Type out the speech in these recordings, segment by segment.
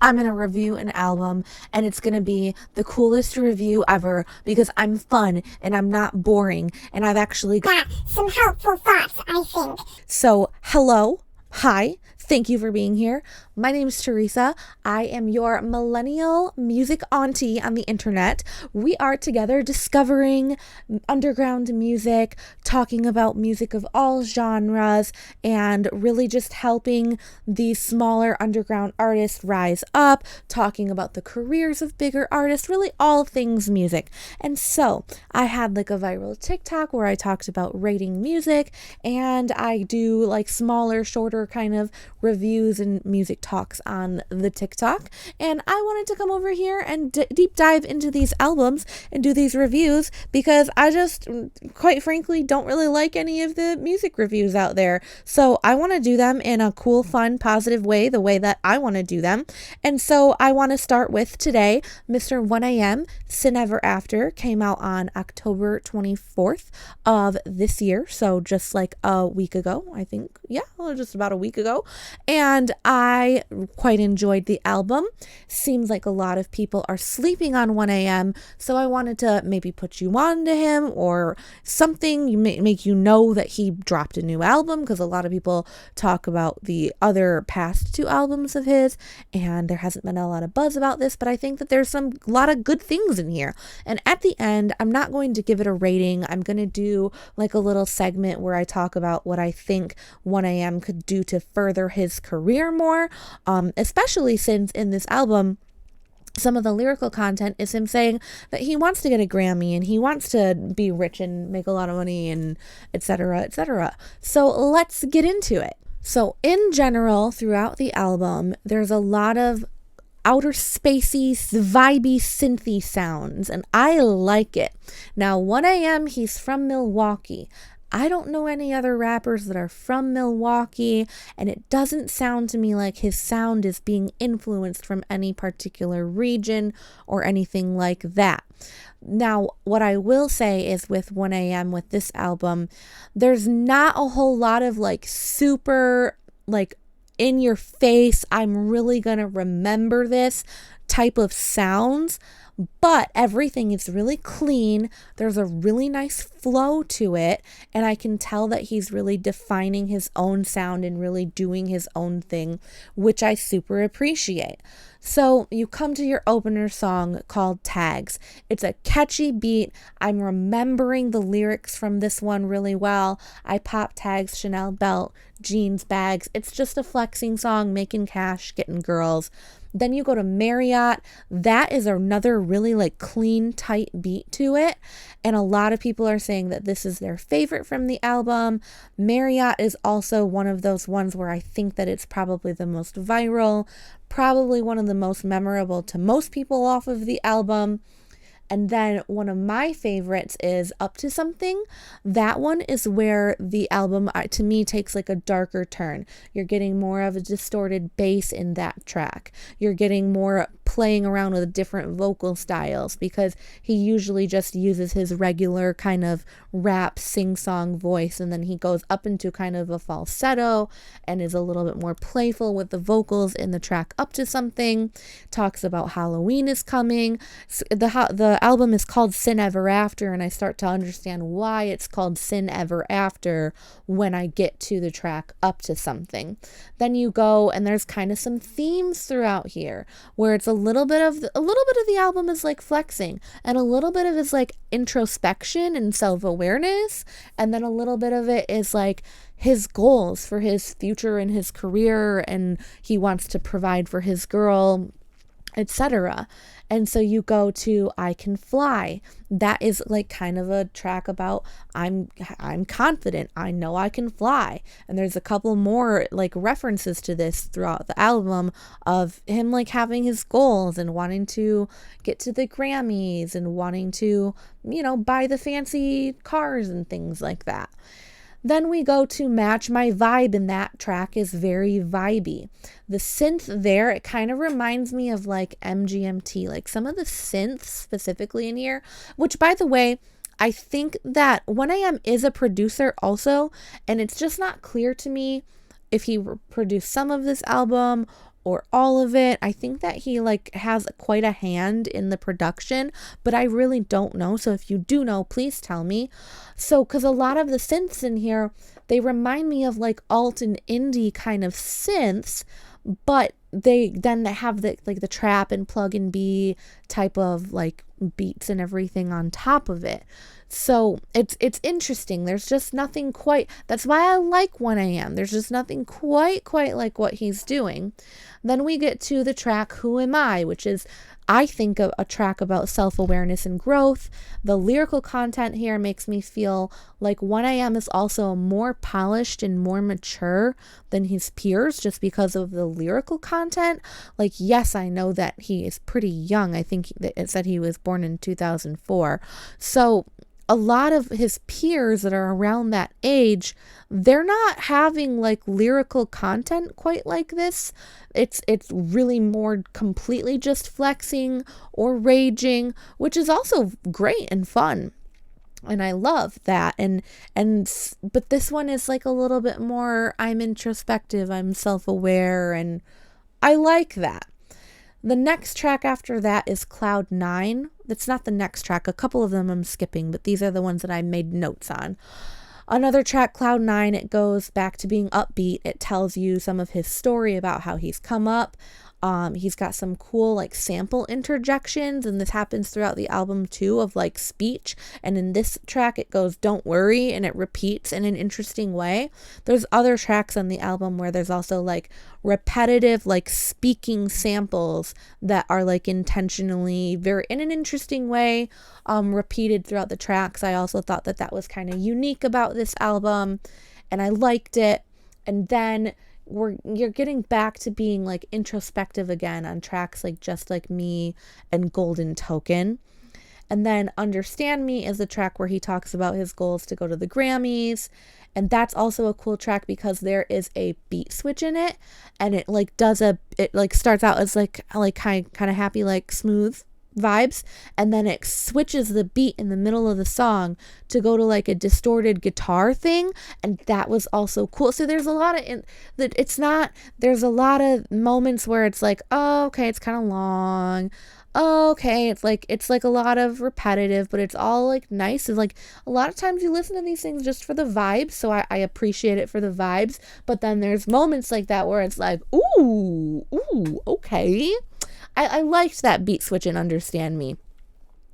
I'm going to review an album and it's going to be the coolest review ever because I'm fun and I'm not boring and I've actually got some helpful thoughts, I think. So, hello. Hi. Thank you for being here. My name is Teresa. I am your millennial music auntie on the internet. We are together discovering underground music, talking about music of all genres, and really just helping these smaller underground artists rise up, talking about the careers of bigger artists, really all things music. And so I had like a viral TikTok where I talked about rating music, and I do like smaller, shorter kind of reviews and music talks on the TikTok. And I wanted to come over here and deep dive into these albums and do these reviews because I just, quite frankly, don't really like any of the music reviews out there. So I want to do them in a cool, fun, positive way, the way that I want to do them. And so I want to start with today, Mr. 1AM, Sin Ever After, came out on October 24th of this year. So just like a week ago, I think. Yeah, just about a week ago. And I quite enjoyed the album. Seems like a lot of people are sleeping on 1AM, so I wanted to maybe put you on to him or something, make you know that he dropped a new album, because a lot of people talk about the other past two albums of his, and there hasn't been a lot of buzz about this, but I think that there's a lot of good things in here. And at the end, I'm not going to give it a rating. I'm going to do like a little segment where I talk about what I think 1AM could do to further his career more, especially since in this album some of the lyrical content is him saying that he wants to get a Grammy and he wants to be rich and make a lot of money and etc., etc. So let's get into it. So in general, throughout the album, there's a lot of outer spacey, vibey, synthy sounds, and I like it. Now, 1AM, he's from Milwaukee. I don't know any other rappers that are from Milwaukee, and it doesn't sound to me like his sound is being influenced from any particular region or anything like that. Now, what I will say is with 1AM, with this album, there's not a whole lot of like super like in your face, I'm really gonna remember this type of sounds. But everything is really clean. There's a really nice flow to it. And I can tell that he's really defining his own sound and really doing his own thing, which I super appreciate. So you come to your opener song called Tags. It's a catchy beat. I'm remembering the lyrics from this one really well. I pop tags, Chanel belt, jeans, bags. It's just a flexing song, making cash, getting girls. Then you go to Marriott. That is another really like clean, tight beat to it. And a lot of people are saying that this is their favorite from the album. Marriott is also one of those ones where I think that it's probably the most viral, probably one of the most memorable to most people off of the album. And then one of my favorites is Up to Something. That one is where the album, to me, takes like a darker turn. You're getting more of a distorted bass in that track. You're getting more playing around with different vocal styles because he usually just uses his regular kind of rap sing-song voice, and then he goes up into kind of a falsetto and is a little bit more playful with the vocals in the track Up to Something. Talks about Halloween is coming. The album is called Sin Ever After, and I start to understand why it's called Sin Ever After when I get to the track Up to Something. Then you go and there's kind of some themes throughout here where it's a little bit of the album is like flexing, and a little bit of it is like introspection and self-awareness, and then a little bit of it is like his goals for his future and his career, and he wants to provide for his girl, etc. And so you go to I Can Fly. That is like kind of a track about I'm confident. I know I can fly. And there's a couple more like references to this throughout the album of him like having his goals and wanting to get to the Grammys and wanting to, buy the fancy cars and things like that. Then we go to Match My Vibe, and that track is very vibey. The synth there, it kind of reminds me of like MGMT, like some of the synths specifically in here, which by the way, I think that 1AM is a producer also, and it's just not clear to me if he produced some of this album or all of it. I think that he like has quite a hand in the production, but I really don't know. So if you do know, please tell me. So, because a lot of the synths in here, they remind me of like alt and indie kind of synths, but they have the like the trap and plug and B type of like beats and everything on top of it. So it's interesting. There's just nothing quite. That's why I like 1AM. There's just nothing quite like what he's doing. Then we get to the track Who Am I, which is, I think, a track about self-awareness and growth. The lyrical content here makes me feel like 1AM is also more polished and more mature than his peers just because of the lyrical content. Like, yes, I know that he is pretty young. I think it said he was born in 2004. So a lot of his peers that are around that age, they're not having like lyrical content quite like this. It's really more completely just flexing or raging, which is also great and fun. And I love that. But this one is like a little bit more, I'm introspective, I'm self-aware, and I like that. The next track after that is Cloud 9. That's not the next track. A couple of them I'm skipping, but these are the ones that I made notes on. Another track, Cloud 9, it goes back to being upbeat. It tells you some of his story about how he's come up. He's got some cool like sample interjections, and this happens throughout the album too, of like speech. And in this track it goes don't worry, and it repeats in an interesting way. There's other tracks on the album where there's also like repetitive like speaking samples that are like intentionally very in an interesting way repeated throughout the tracks. I also thought that was kind of unique about this album, and I liked it. And then you're getting back to being like introspective again on tracks like Just Like Me and Golden Token. And then Understand Me is the track where he talks about his goals to go to the Grammys. And that's also a cool track because there is a beat switch in it, and it like it like starts out as like kind of happy, like smooth vibes, and then it switches the beat in the middle of the song to go to like a distorted guitar thing, and that was also cool. So there's a lot of there's a lot of moments where it's like, oh, okay, it's kind of long, okay, it's like a lot of repetitive, but it's all like nice. And like a lot of times you listen to these things just for the vibes, so I appreciate it for the vibes. But then there's moments like that where it's like, ooh, okay, I liked that beat switch and Understand Me.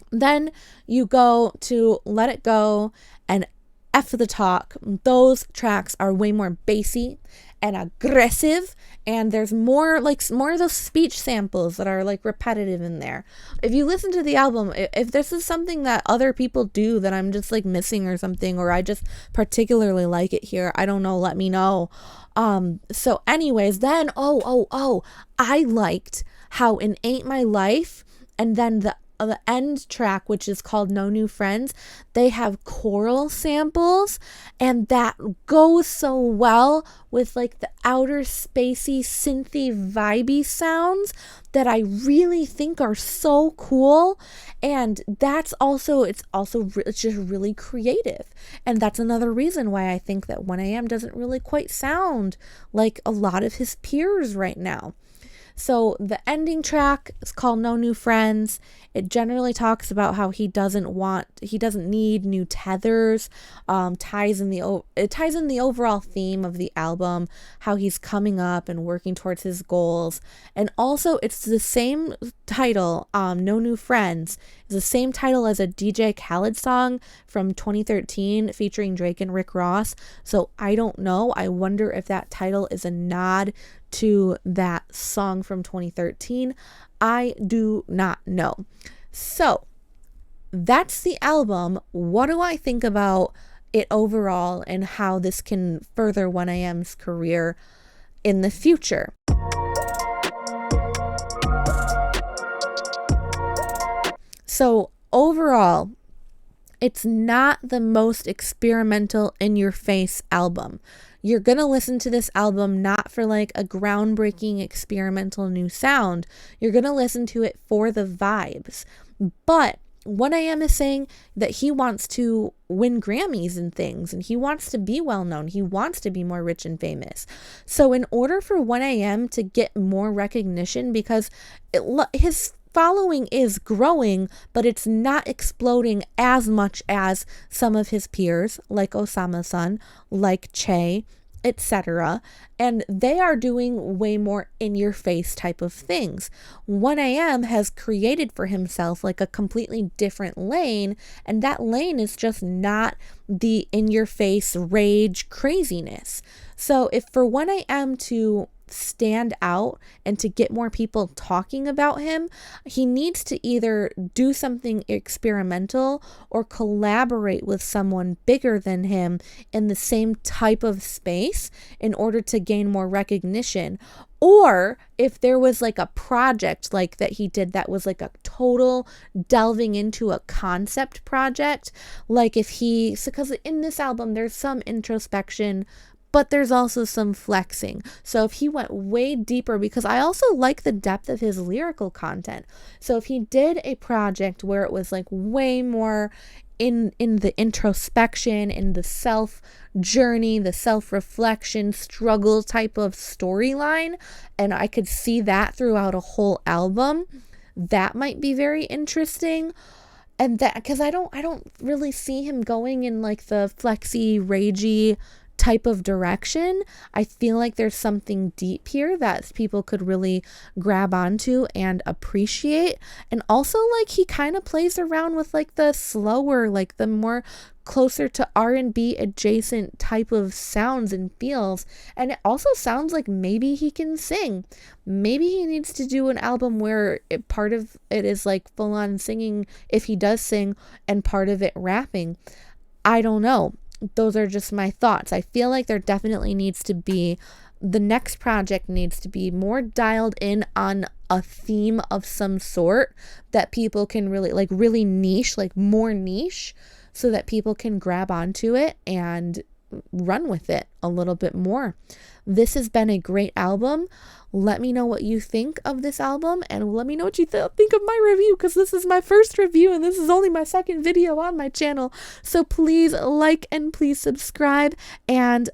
Then you go to Let It Go and F the Talk. Those tracks are way more bassy and aggressive, and there's more of those speech samples that are like repetitive in there. If you listen to the album, if this is something that other people do that I'm just like missing or something, or I just particularly like it here, I don't know, let me know. So anyways, then I liked how in Ain't My Life, and then the end track, which is called No New Friends, they have choral samples, and that goes so well with like the outer spacey synthy vibey sounds that I really think are so cool. And it's just really creative, and that's another reason why I think that 1AM doesn't really quite sound like a lot of his peers right now. So the ending track is called No New Friends. It generally talks about how he doesn't need new tethers. It ties in the overall theme of the album, how he's coming up and working towards his goals. And also it's the same title, No New Friends, is the same title as a DJ Khaled song from 2013 featuring Drake and Rick Ross. So I don't know. I wonder if that title is a nod to that song from 2013. I do not know. So that's the album. What do I think about it overall and how this can further 1AM's career in the future? So overall, it's not the most experimental, in-your-face album. You're going to listen to this album not for like a groundbreaking experimental new sound. You're going to listen to it for the vibes. But 1am is saying that he wants to win Grammys and things, and he wants to be well known. He wants to be more rich and famous. So in order for 1am to get more recognition, because his following is growing, but it's not exploding as much as some of his peers, like Osama-san, like Che, etc. And they are doing way more in your face type of things. 1am has created for himself like a completely different lane, and that lane is just not the in your face rage craziness. So if for 1am to stand out and to get more people talking about him, he needs to either do something experimental or collaborate with someone bigger than him in the same type of space in order to gain more recognition. Or if there was like a project like that he did that was like a total delving into a concept project, like if he, because in this album there's some introspection, but there's also some flexing. So if he went way deeper, because I also like the depth of his lyrical content. So if he did a project where it was like way more in the introspection, in the self journey, the self-reflection, struggle type of storyline, and I could see that throughout a whole album, that might be very interesting. And that, because I don't really see him going in like the flexy, ragey type of direction. I feel like there's something deep here that people could really grab onto and appreciate. And also, like, he kind of plays around with like the slower, like the more closer to R&B adjacent type of sounds and feels. And it also sounds like maybe he can sing. Maybe he needs to do an album where part of it is like full on singing if he does sing, and part of it rapping. I don't know. Those are just my thoughts. I feel like there definitely needs to be, the next project needs to be more dialed in on a theme of some sort that people can really, like, really niche, like more niche, so that people can grab onto it and run with it a little bit more. This has been a great album. Let me know what you think of this album, and let me know what you think of my review, because this is my first review and this is only my second video on my channel. So please like and please subscribe, and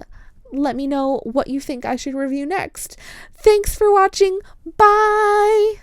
let me know what you think I should review next. Thanks for watching. Bye!